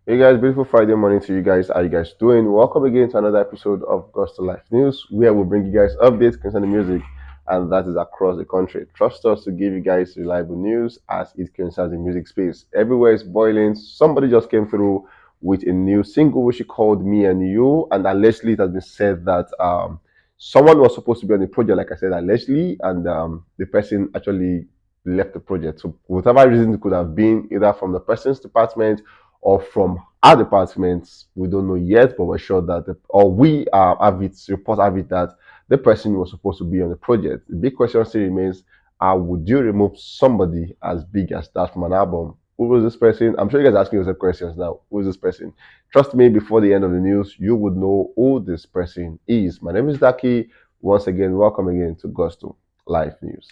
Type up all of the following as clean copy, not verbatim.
Hey guys, beautiful Friday morning to you guys. How you guys doing? Welcome again to another episode of Gospel Life News, where we'll bring you guys updates concerning music, and that is across the country. Trust us to give you guys reliable news as it concerns the music space. Everywhere is boiling. Somebody just came through with a new single which he called "Me and You," and allegedly it has been said that someone was supposed to be on the project, like I said, allegedly, and the person actually left the project. So whatever reason it could have been, either from the person's department or from our departments, we don't know yet, but we're sure that, or we have it, report have it that the person was supposed to be on the project. The big question still remains: would you remove somebody as big as that from an album? Who is this person? I'm sure you guys are asking yourself questions now. Who is this person? Trust me, before the end of the news, you would know who this person is. My name is Daki. Once again, welcome again to Gusto Live News.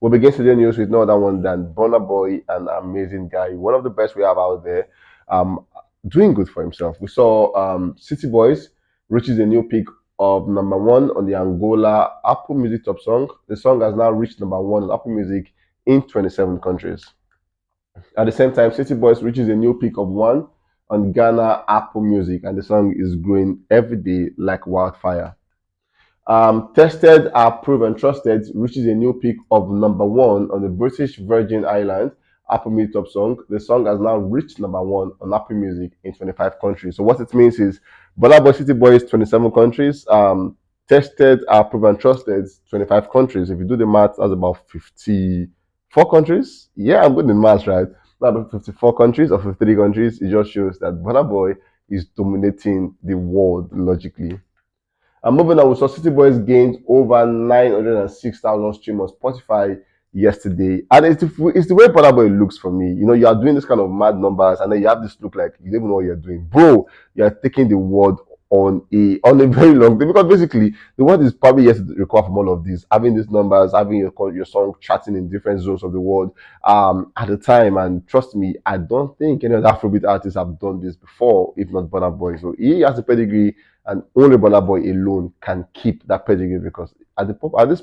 We'll begin today's news with no other one than Burna Boy, an amazing guy, one of the best we have out there, um, doing good for himself. We saw City Boys reaches a new peak of number one on the Angola Apple Music Top Song. The song has now reached number one on Apple Music in 27 countries. At the same time, City Boys reaches a new peak of one on Ghana Apple Music, and the song is growing every day like wildfire. Tested, Approved, and Trusted reaches a new peak of number one on the British Virgin Islands Apple Music Top Song. The song has now reached number one on Apple Music in 25 countries. So what it means is Burna Boy City Boys 27 countries, Tested, Approved, and Trusted 25 countries. If you do the math, that's about 54 countries. Yeah, I'm good in maths, right? About 54 countries or 53 countries. It just shows that Burna Boy is dominating the world logically. And moving on, we saw City Boys gained over 906,000 streams on Spotify yesterday. And it's the way Burna Boy looks for me. You know, you are doing this kind of mad numbers, and then you have this look like you don't even know what you're doing. Bro, you are taking the world on a very long day, because basically the world is probably yet to recover from all of this, having these numbers, having your song charting in different zones of the world at the time. And trust me, I don't think any other Afrobeat artists have done this before, if not Burna Boy. So he has a pedigree, and only Burna Boy alone can keep that pedigree, because at this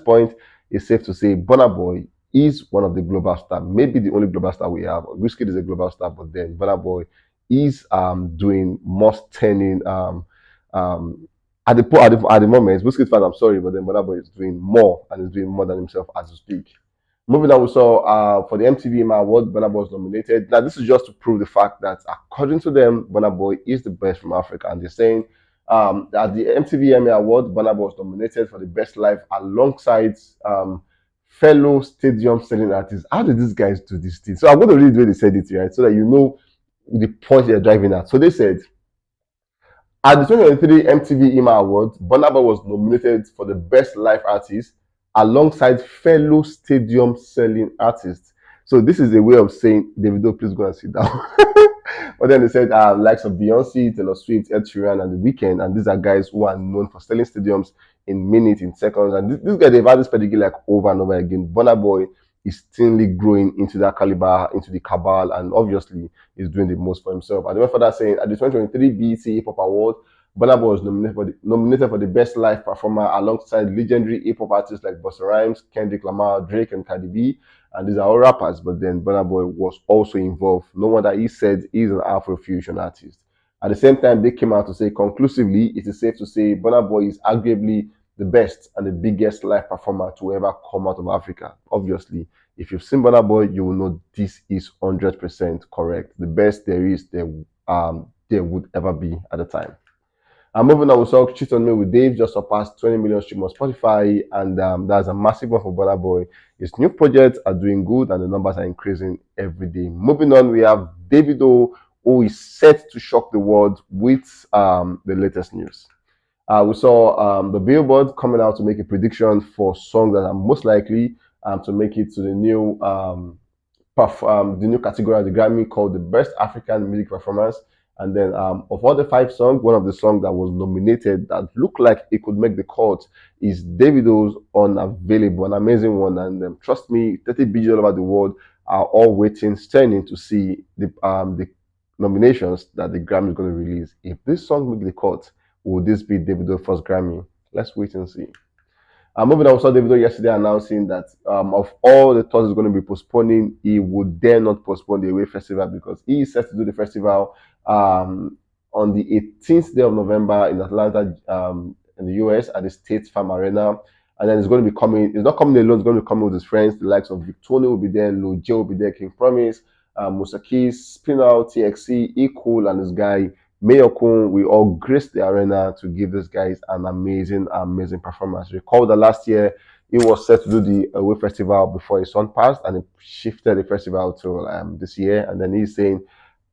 point, it's safe to say Burna Boy is one of the global stars, maybe the only global star we have. Wizkid is a global star, but then Burna Boy is doing more turning at the moment. Wizkid fans, I'm sorry, but then Burna Boy is doing more, and is doing more than himself as we speak. Moving on, we saw for the MTV EMA Award, Burna Boy was nominated. Now, this is just to prove the fact that, according to them, Burna Boy is the best from Africa. And they're saying at the MTV EMA Award, Burna Boy was nominated for the best live alongside fellow stadium selling artists. How did these guys do this thing? So I'm going to read the way they said it, right? So that you know the point they're driving at. So they said, at the 2023 MTV EMA Awards, Burna Boy was nominated for the Best Live Artist alongside fellow stadium selling artists. So this is a way of saying, Davido, please go and sit down. But then they said likes of Beyonce, Taylor Swift, Ed Sheeran, and The Weeknd, and these are guys who are known for selling stadiums in minutes, in seconds. And this guy, they've had this pedigree like over and over again. Burna Boy is still growing into that caliber, into the cabal, and obviously is doing the most for himself. And they went further saying at the 2023 BET Hip Hop Award, Burna Boy was nominated for the Best Live Performer alongside legendary hip hop artists like Busta Rhymes, Kendrick Lamar, Drake, and Cardi B. And these are all rappers, but then Burna Boy was also involved. No wonder he said he's an Afrofusion artist. At the same time, they came out to say conclusively, it is safe to say Burna Boy is arguably the best and the biggest live performer to ever come out of Africa. Obviously, if you've seen Burna Boy, you will know this is 100% correct. The best there would ever be at the time. And moving on, we saw Cheat on Me with Dave just surpassed 20 million streams on Spotify, and that's a massive one for Burna Boy. His new projects are doing good, and the numbers are increasing every day. Moving on, we have Davido, who is set to shock the world with the latest news. We saw the Billboard coming out to make a prediction for songs that are most likely to make it to the new category of the Grammy called the Best African Music Performance. And then of all the five songs, one of the songs that was nominated that looked like it could make the cut is Davido's Unavailable, an amazing one. And trust me, 30 billion all over the world are all waiting, standing to see the nominations that the Grammy is going to release. If this song make the cut, will this be Davido's first Grammy? Let's wait and see. Moving on, we saw Davido yesterday announcing that of all the tours he's going to be postponing, he would dare not postpone the Away Festival because he is set to do the festival um, on the 18th day of November in Atlanta, in the US, at the State Farm Arena. And then he's going to be coming. He's not coming alone. He's going to be coming with his friends. The likes of Victoria will be there, Lil J will be there, King Promise, Musa Keys, Spinal, TXC, E Cool, and this guy Mayor Kun. We all graced the arena to give these guys an amazing, amazing performance. Recall that last year he was set to do the Away Festival before his son passed, and he shifted the festival to this year. And then he's saying,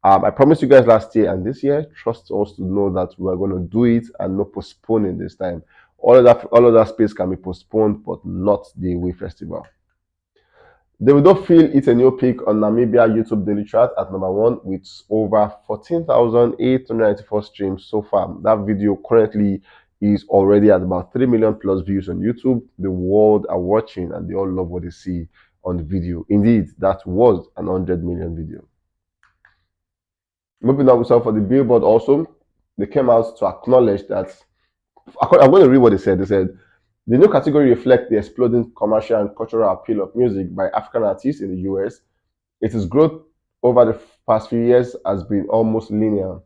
I promised you guys last year and this year, trust us to know that we're going to do it and not postponing this time. All of that space can be postponed, but not the Away Festival. Davido feel it's a new peak on Namibia YouTube daily chart at number one with over 14,894 streams so far. That video currently is already at about 3 million plus views on YouTube. The world are watching and they all love what they see on the video. Indeed, that was an 100 million video. Moving on, we saw for the Billboard also, they came out to acknowledge that. I'm going to read what they said. They said, the new category reflects the exploding commercial and cultural appeal of music by African artists in the US. Its growth over the past few years has been almost linear.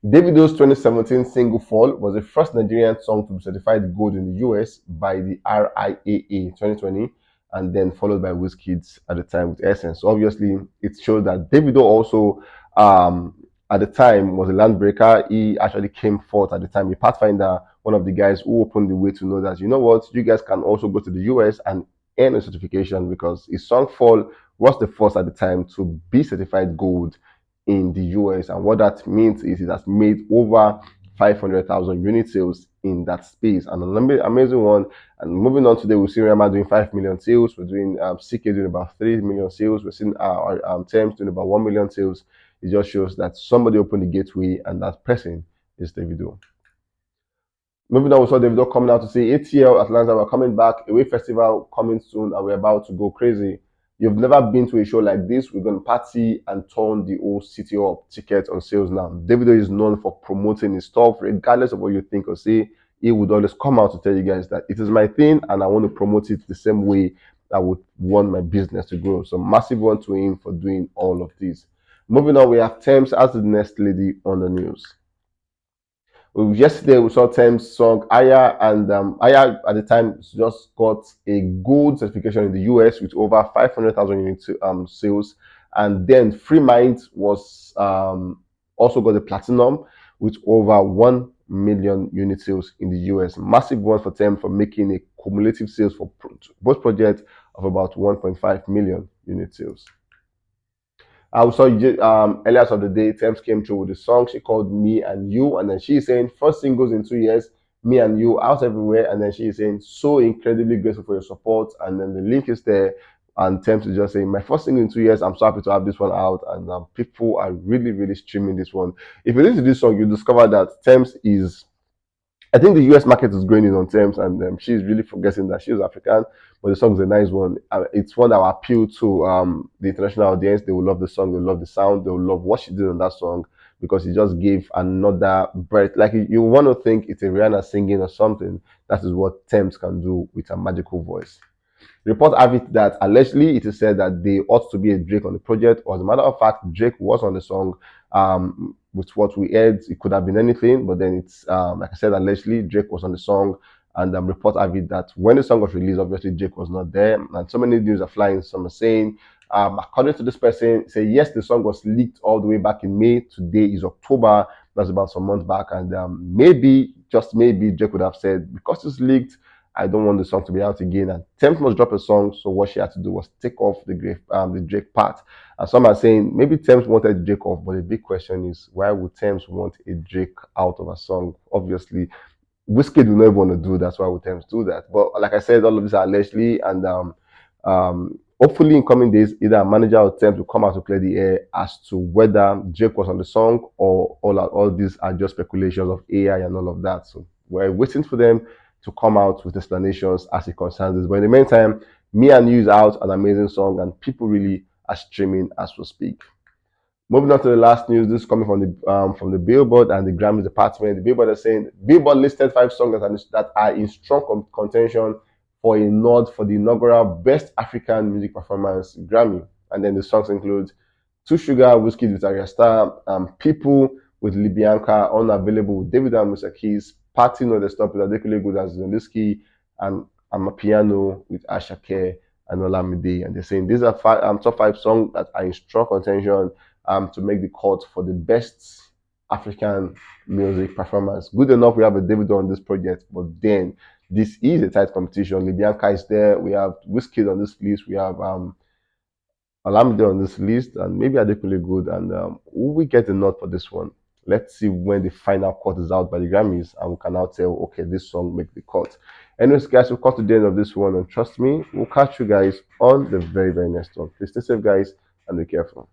Davido's 2017 single Fall was the first Nigerian song to be certified gold in the US by the RIAA 2020, and then followed by Wizkid's at the time with Essence. So obviously, it shows that Davido also, at the time, was a landbreaker. He actually came forth at the time, a Pathfinder, one of the guys who opened the way to know that, you know what, you guys can also go to the US and earn a certification because his song Fall was the first at the time to be certified gold in the US. And what that means is it has made over 500,000 unit sales in that space. And an amazing one. And moving on today, we'll see Rema doing 5 million sales. We're doing CK doing about 3 million sales. We're seeing our Tems doing about 1 million sales. It just shows that somebody opened the gateway and that person is Davido. Moving on, we saw Davido coming out to say ATL Atlanta, we're coming back, Away Festival coming soon, and we're about to go crazy. You've never been to a show like this. We're going to party and turn the whole city up. Tickets on sales now. Davido is known for promoting his stuff, regardless of what you think or say. He would always come out to tell you guys that it is my thing and I want to promote it the same way I would want my business to grow. So massive one to him for doing all of this. Moving on, we have Tems as the next lady on the news. Yesterday we saw Tems song Aya, and Aya at the time just got a gold certification in the US with over 500,000 units sales, and then Free Mind was also got the platinum with over 1 million unit sales in the US. Massive one for Tems for making a cumulative sales for both projects of about 1.5 million unit sales. I saw earlier of the day, Tems came through with a song she called Me and You, and then she's saying, first singles in 2 years, Me and You, out everywhere, and then she's saying, so incredibly grateful for your support, and then the link is there, and Tems is just saying, my first single in 2 years, I'm so happy to have this one out, and people are really, really streaming this one. If you listen to this song, you discover that Tems is, I think the US market is growing in on Tems, and she's really forgetting that she's African. But the song is a nice one. It's one that will appeal to the international audience. They will love the song, they will love the sound, they will love what she did on that song because it just gave another breath. Like you want to think it's a Rihanna singing or something. That is what Tems can do with a magical voice. Report have it that allegedly it is said that they ought to be a Drake on the project, or as a matter of fact, Drake was on the song. With what we heard, it could have been anything, but then it's like I said, allegedly Drake was on the song, and report have it that when the song was released, obviously Drake was not there, and so many news are flying. Some are saying, according to this person, say yes, the song was leaked all the way back in May. Today is October. That's about some months back, and maybe, just maybe, Drake would have said because it's leaked, I don't want the song to be out again. And Tems must drop a song, so what she had to do was take off the Drake part. And some are saying maybe Tems wanted Drake off, but the big question is why would Tems want a Drake out of a song? Obviously, Wizkid will never want to do that. So why would Tems do that? But like I said, all of these are allegedly, and hopefully in coming days, either a manager or Tems will come out to clear the air as to whether Drake was on the song or all these are just speculations of AI and all of that. So we're waiting for them to come out with explanations as it concerns this. But in the meantime, Me and You is out, an amazing song, and people really are streaming as we speak. Moving on to the last news, this is coming from the Billboard and the Grammy department. The Billboard is saying Billboard listed 5 songs that are in strong contention for a nod for the inaugural Best African Music Performance Grammy. And then the songs include Two Sugar, Whiskey with Arya Star, People with Libyanka, Unavailable with Davido and Musa Keys, Party No The Stop with Adekunle Gold and Zolinsky, and Amapiano with Ashake and Olamide. And they're saying these are top 5 songs that are in strong contention to make the cut for the best African music performance. Good enough, we have a Davido on this project, but then this is a tight competition. Libyanka is there. We have Whiskey on this list. We have Olamide on this list, and maybe Adekunle Good. And will we get a nod for this one? Let's see when the final cut is out by the Grammys, and we can now tell, okay, this song make the cut. Anyways, guys, we've got to the end of this one, and trust me, we'll catch you guys on the very, very next one. Please stay safe, guys, and be careful.